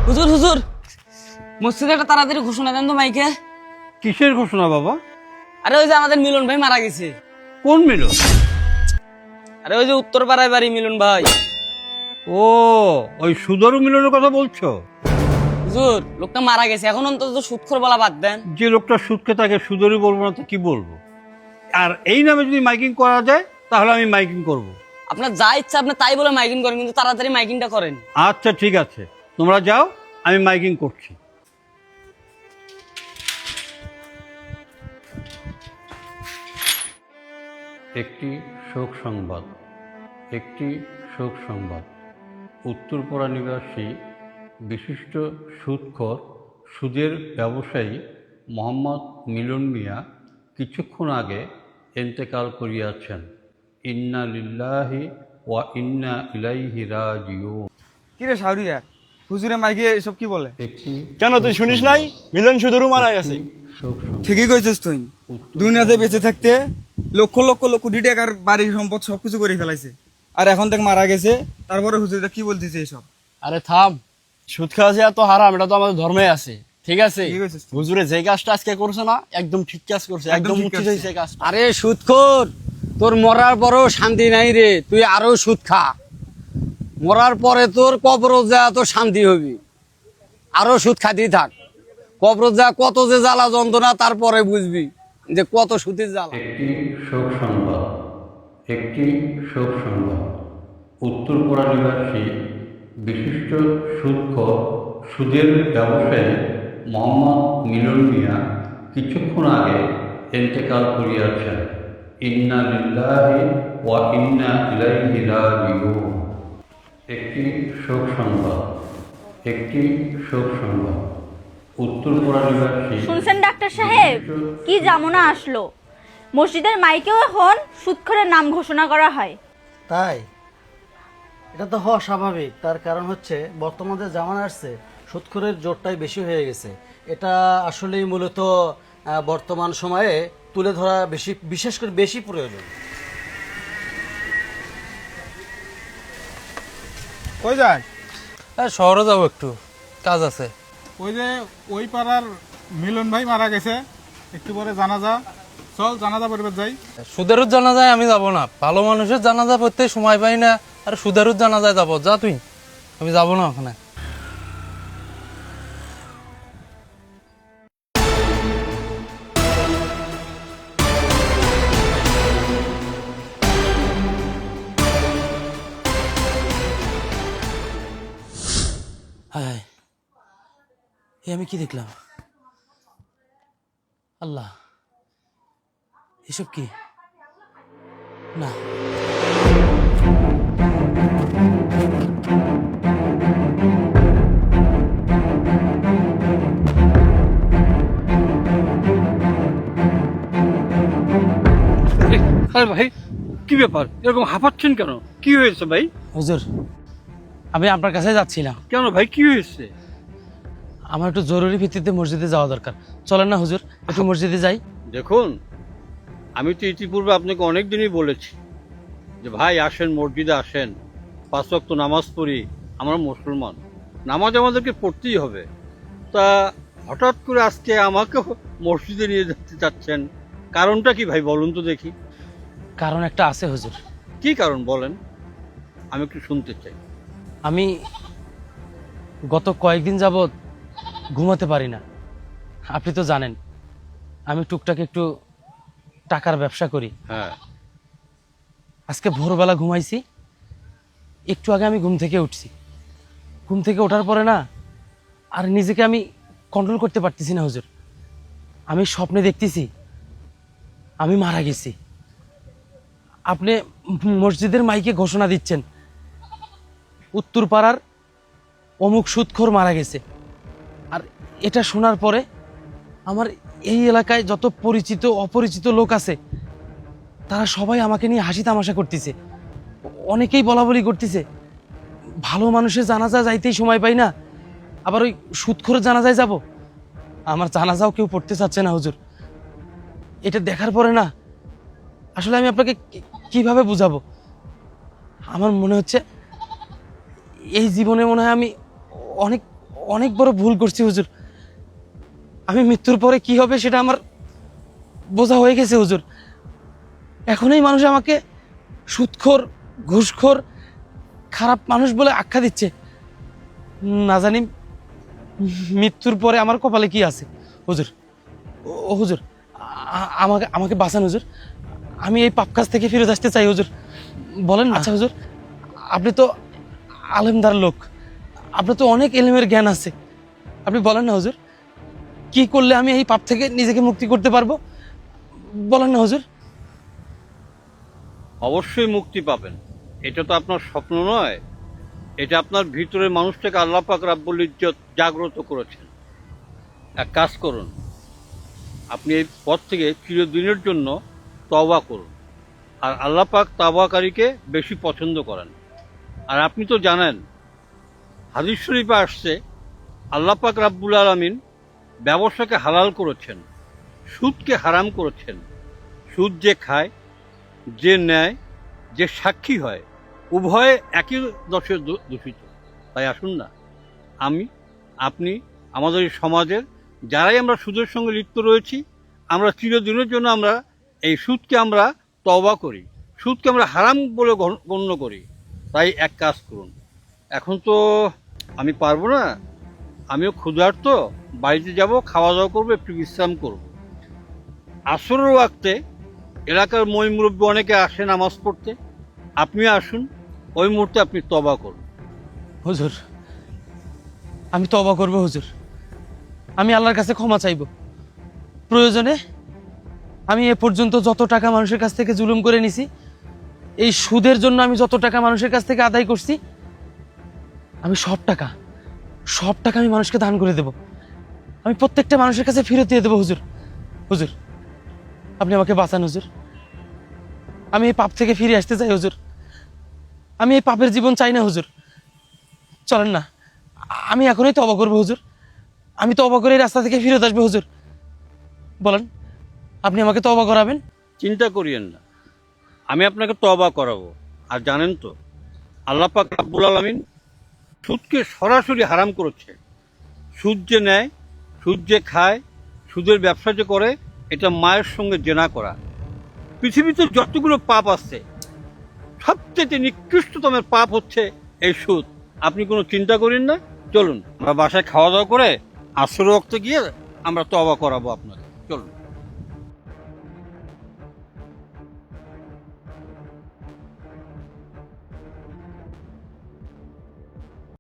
হুজুর হুজুর, মসজিদে একটা তাড়াতাড়ি ঘোষণা দেন তো মাইকে। কিসের ঘোষণা বাবা? আরে ওই যে আমাদের মিলন ভাই মারা গেছে। কোন মিলন? আরে ওই যে উত্তর পাড়ায় বাড়ি মিলন ভাই। ও, ওই সুদরু মিলনের কথা বলছো? হুজুর, লোকটা মারা গেছে, এখন অন্তত সুদখোর বলা বাদ দেন। যে লোকটা সুদকে তাকে সুদরু বলবো না তো কি বলবো? আর এই নামে যদি মাইকিং করা যায় তাহলে আমি মাইকিং করব। আপনার যা ইচ্ছা আপনি তাই বলে মাইকিং করেন, কিন্তু তাড়াতাড়ি মাইকিংটা করেন। আচ্ছা ঠিক আছে, তোমরা যাও, আমি মাইকিং করছি। একটি শোক সংবাদ, একটি শোক সংবাদ। উত্তরপাড়া নিবাসী বিশিষ্ট সুদখোর সুদের ব্যবসায়ী মোহাম্মদ মিলন মিয়া কিছুক্ষণ আগে ইন্তেকাল করিয়াছেন। ইন্না লিল্লাহি ওয়া ইন্না ইলাইহি রাজিউন। কিরে শাহরিয়া, হুজুরে মাইকে এসব কি বলে? একটি কেন তুই শুনিস নাই? মিলন শুধু মারা গেছে। শোক সংবাদ। ঠিকই কইছিস তুই। দুনিয়াতে বেঁচে থাকতে লক্ষ লক্ষ লক্ষ কোটি টাকার বাড়ি সম্পদ সবকিছু করে ফেলাইছে, আর এখন থেকে মারা গেছে। তারপরে হুজুরটা কি বলতেছে এসব? আরে থাম, সুদ খাওয়া যে এত হারাম এটা তো আমাদের ধর্মে আছে, ঠিক আছে? ঠিক আছে। হুজুরে যে কাজটা আজকে করছে না, একদম ঠিক কাজ করছে, একদম একদম ঠিক উচিত কাজ। হয়েছে কাজ। আরে সুদখোর, তোর মরার পরও শান্তি নাই রে, তুই আরো সুদ খা। মরার পরে তোর কবর যা তোর শান্তি হবি, আরো সুদ খাতেই থাক। কবর যা কত যে জ্বালা যন্ত্রণা, তারপরে বুঝবি যে কত সুদের জ্বালা। একটি শোক সংবাদ, একটি শোক সংবাদ। উত্তরপাড়া নিবাসী বিশিষ্ট সুদখোর সুদের ব্যবসায়ী মোহাম্মদ মিলন মিয়া কিছুক্ষণ আগে ইন্তেকাল করিয়াছেন। ইন্না লিল্লাহি ওয়া ইন্না ইলাইহি রাজিউন। একটি শোক সংবাদ, একটি শোক সংবাদ। উত্তরপাড়া নিবাসী শুনছেন ডাক্তার সাহেব, কি জামনা আসলো। মসজিদের মাইকেও এখন সুদখোরের নাম ঘোষণা করা হয়। তাই এটা তো হওয়া স্বাভাবিক। তার কারণ হচ্ছে বর্তমানে যে জামানা আসছে, সুদখোরের জোরটাই বেশি হয়ে গেছে। এটা আসলেই মূলত বর্তমান সময়ে তুলে ধরা বেশি, বিশেষ করে বেশি প্রয়োজন। কই যায়? শহরে যাবো, একটু কাজ আছে। ওই যে ওই পাড়ার মিলন ভাই মারা গেছে, একটু পরে জানাজা। চল জানাজা পরিবার যাই। সুদেরুর জানাজায় আমি যাব না, ভালো মানুষের জানাজা পড়তে সময় পাই না, আর সুদেরুর জানাজায় যাবো। যা তুই, আমি যাব না ওখানে। হায়, এ আমি কি দেখলাম? আল্লাহ, এসব কি? না, আরে ভাই, কি ব্যাপার? এরকম হাঁপাচ্ছেন কেন? কি হয়েছে ভাই? হুজুর, আমি আপনার কাছে যাচ্ছিলাম। কেন ভাই, কি হয়েছে? আমার একটু জরুরি ভিত্তিতে মসজিদে যাওয়া দরকার। চলেন না হুজুর, একটু মসজিদে যাই। দেখুন, আমি তো ইতিপূর্বে আপনাকে অনেক দিনই বলেছি যে ভাই আসেন, মসজিদে আসেন, 5 ওয়াক্ত নামাজ পড়ি, আমরা মুসলমান, নামাজ আমাদেরকে পড়তেই হবে। তা হঠাৎ করে আজকে আমাকে মসজিদে নিয়ে যেতে চাচ্ছেন, কারণটা কি ভাই বলুন তো দেখি। কারণ একটা আছে হুজুর। কি কারণ বলেন, আমি একটু শুনতে চাই। আমি গত কয়েকদিন যাবৎ ঘুমাতে পারি না। আপনি তো জানেন আমি টুকটাক একটু টাকার ব্যবসা করি। হ্যাঁ, আজকে ভোরবেলা ঘুমাইছি, একটু আগে আমি ঘুম থেকে উঠছি। ঘুম থেকে ওঠার পরে না আর নিজেকে আমি কন্ট্রোল করতে পারতেছি না হুজুর। আমি স্বপ্নে দেখতেছি আমি মারা গেছি। আপনি মসজিদের মাইকে ঘোষণা দিচ্ছেন উত্তরপাড়ার অমুক সুদখোর মারা গেছে। আর এটা শোনার পরে আমার এই এলাকায় যত পরিচিত অপরিচিত লোক আছে তারা সবাই আমাকে নিয়ে হাসি তামাশা করতেছে। অনেকেই বলা বলি করতেছে ভালো মানুষের জানাজা যাইতেই সময় পাই না, আবার ওই সুদখোরের জানাজায় যাব। আমার জানাজাও কেউ পড়তে চাচ্ছে না হুজুর। এটা দেখার পরে না আসলে আমি আপনাকে কিভাবে বুঝাবো। আমার মনে হচ্ছে এই জীবনে মনে হয় আমি অনেক অনেক বড় ভুল করছি হুজুর। আমি মৃত্যুর পরে কি হবে সেটা আমার বোঝা হয়ে গেছে হুজুর। এখনই মানুষ আমাকে সুদখোর, ঘুষখোর, খারাপ মানুষ বলে আখ্যা দিচ্ছে। না জানি মৃত্যুর পরে আমার কপালে কি আছে। হুজুর, ও হুজুর, আমাকে আমাকে বাঁচান হুজুর। আমি এই পাপ কাজ থেকে ফিরে আসতে চাই হুজুর। বলেন না। আচ্ছা হুজুর, আপনি তো আলেমদার লোক, আপনার তো অনেক এলেমের জ্ঞান আছে, আপনি বলেন না হুজুর, কি করলে আমি এই পাপ থেকে নিজেকে মুক্তি করতে পারবো? বলেন না হুজুর। অবশ্যই মুক্তি পাবেন। এটা তো আপনার স্বপ্ন নয়, এটা আপনার ভিতরে মানুষটাকে আল্লাহ পাক রাব্বুল ইজ্জত জাগ্রত করেছেন। এক কাজ করুন, আপনি এই পথ থেকে চিরদিনের জন্য তওবা করুন। আর আল্লাহ পাক তাওবাকারীকে বেশি পছন্দ করেন। আর আপনি তো জানেন, হাদিস শরীফে আসছে আল্লাহ পাক রাব্বুল আলামিন ব্যবসাকে হালাল করেছেন, সুদকে হারাম করেছেন। সুদ যে খায়, যে নেয়, যে সাক্ষী হয়, উভয়ে একই দশে দূষিত। তাই আসুন না, আপনি আমাদের এই সমাজের যারাই আমরা সুদের সঙ্গে লিপ্ত রয়েছি, আমরা চিরদিনের জন্য আমরা এই সুদকে আমরা তওবা করি, সুদকে আমরা হারাম বলে গণ্য করি। তাই এক কাজ করুন, এখন তো আমি পারবো না, আমিও ক্ষুধার্ত, বাড়িতে যাব, খাওয়া দাওয়া করবো, একটু বিশ্রাম করব। আসরের ওয়াক্তে এলাকার মই মুরব্বী অনেকে আসে নামাজ পড়তে, আপনিও আসুন, ওই মুহূর্তে আপনি তওবা করুন। হুজুর, আমি তওবা করবো হুজুর। আমি আল্লাহর কাছে ক্ষমা চাইব। প্রয়োজনে আমি এ পর্যন্ত যত টাকা মানুষের কাছ থেকে জুলুম করে নিছি, এই সুদের জন্য আমি যত টাকা মানুষের কাছ থেকে আদায় করছি, আমি সব টাকা আমি মানুষকে দান করে দেব। আমি প্রত্যেকটা মানুষের কাছে ফেরত দিয়ে দেবো হুজুর। হুজুর, আপনি আমাকে বাঁচান হুজুর। আমি এই পাপ থেকে ফিরে আসতে চাই হুজুর। আমি এই পাপের জীবন চাই না হুজুর। চলেন না, আমি এখনই তওবা করবো হুজুর। আমি তওবা করে এই রাস্তা থেকে ফিরত আসবো হুজুর। বলেন, আপনি আমাকে তওবা করাবেন? চিন্তা করিয়েন না, আমি আপনাকে তওবা করাবো। আর জানেন তো, আল্লাহ পাক রাব্বুল আলামিন সুদকে সরাসরি হারাম করেছে। সুদ যে নেয়, সুদ যে খায়, সুদের ব্যবসা যে করে, এটা মায়ের সঙ্গে জেনা করা। পৃথিবীতে যতগুলো পাপ আছে, সবচেয়ে নিকৃষ্টতমের পাপ হচ্ছে এই সুদ। আপনি কোনো চিন্তা করেন না, চলুন আমরা বাসায় খাওয়া দাওয়া করে আসর ওয়াক্তে গিয়ে আমরা তওবা করাবো আপনাকে। চলুন।